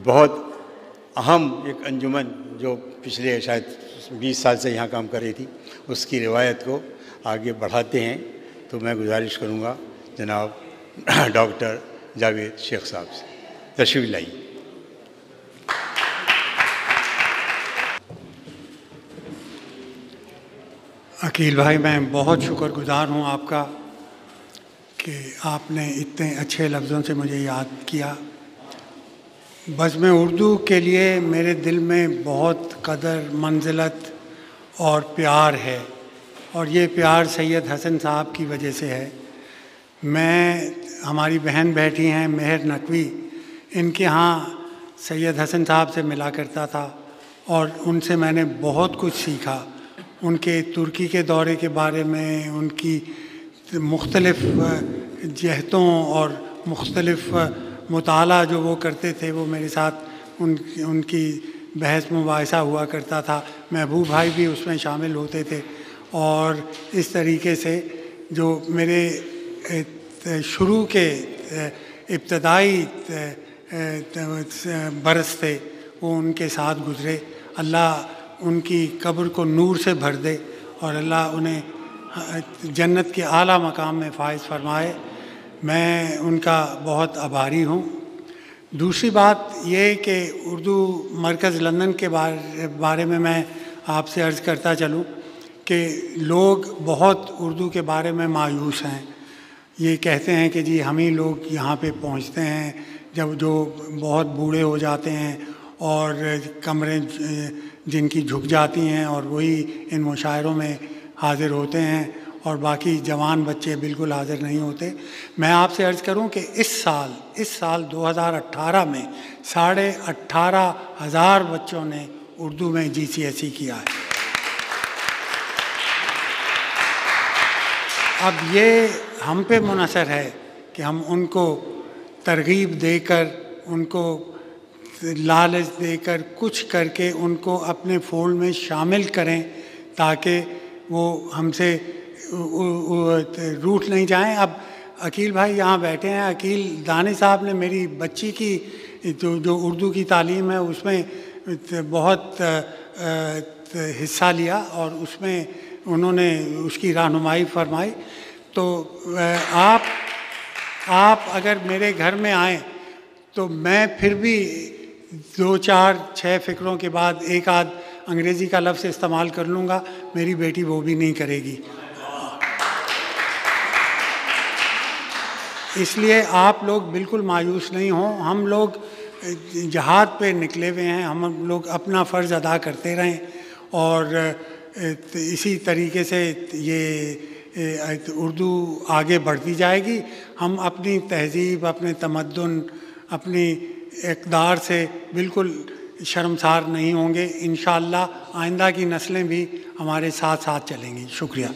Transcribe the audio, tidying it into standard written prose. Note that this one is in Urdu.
بہت اہم ایک انجمن جو پچھلے شاید 20 سال سے یہاں کام کر رہی تھی، اس کی روایت کو آگے بڑھاتے ہیں. تو میں گزارش کروں گا جناب ڈاکٹر جاوید شیخ صاحب سے تشریف لائیے. عقیل بھائی، میں بہت شکر گزار ہوں آپ کا کہ آپ نے اتنے اچھے لفظوں سے مجھے یاد کیا. بزم اردو کے لیے میرے دل میں بہت قدر، منزلت اور پیار ہے، اور یہ پیار سید حسن صاحب کی وجہ سے ہے. ہماری بہن بیٹھی ہیں مہر نقوی، ان کے ہاں سید حسن صاحب سے ملا کرتا تھا اور ان سے میں نے بہت کچھ سیکھا. ان کے ترکی کے دورے کے بارے میں، ان کی مختلف جہتوں اور مختلف مطالعہ جو وہ کرتے تھے، وہ میرے ساتھ ان کی بحث مباحثہ ہوا کرتا تھا. محبوب بھائی بھی اس میں شامل ہوتے تھے. اور اس طریقے سے جو میرے شروع کے ابتدائی برس تھے وہ ان کے ساتھ گزرے. اللہ ان کی قبر کو نور سے بھر دے اور اللہ انہیں جنت کے اعلیٰ مقام میں فائز فرمائے. میں ان کا بہت آبھاری ہوں. دوسری بات یہ کہ اردو مرکز لندن کے بارے میں آپ سے عرض کرتا چلوں کہ لوگ بہت اردو کے بارے میں مایوس ہیں. یہ کہتے ہیں کہ جی ہم ہی لوگ یہاں پہ پہنچتے ہیں جب جو بہت بوڑھے ہو جاتے ہیں اور کمریں جن کی جھک جاتی ہیں اور وہی ان مشاعروں میں حاضر ہوتے ہیں اور باقی جوان بچے بالکل حاضر نہیں ہوتے. میں آپ سے عرض کروں کہ اس سال 2018 میں 18,500 بچوں نے اردو میں GCSE کیا ہے. اب یہ ہم پہ منحصر ہے کہ ہم ان کو ترغیب دے کر، ان کو لالچ دے کر، کچھ کر کے ان کو اپنے فولڈ میں شامل کریں تاکہ وہ ہم سے روٹھ نہیں جائیں. اب عقیل بھائی یہاں بیٹھے ہیں. عقیل دانش صاحب نے میری بچی کی جو اردو کی تعلیم ہے اس میں بہت حصہ لیا اور اس میں انہوں نے اس کی رہنمائی فرمائی. تو آپ اگر میرے گھر میں آئیں تو میں پھر بھی 2 4 6 فقروں کے بعد ایک آدھ انگریزی کا لفظ استعمال کر لوں گا. میری بیٹی وہ بھی نہیں کرے گی. اس لیے آپ لوگ بالکل مایوس نہیں ہوں. ہم لوگ جہاد پہ نکلے ہوئے ہیں. ہم لوگ اپنا فرض ادا کرتے رہیں اور اسی طریقے سے یہ اردو آگے بڑھتی جائے گی. ہم اپنی تہذیب، اپنے تمدن، اپنی اقدار سے بالکل شرمسار نہیں ہوں گے. انشاءاللہ آئندہ کی نسلیں بھی ہمارے ساتھ چلیں گی. شکریہ.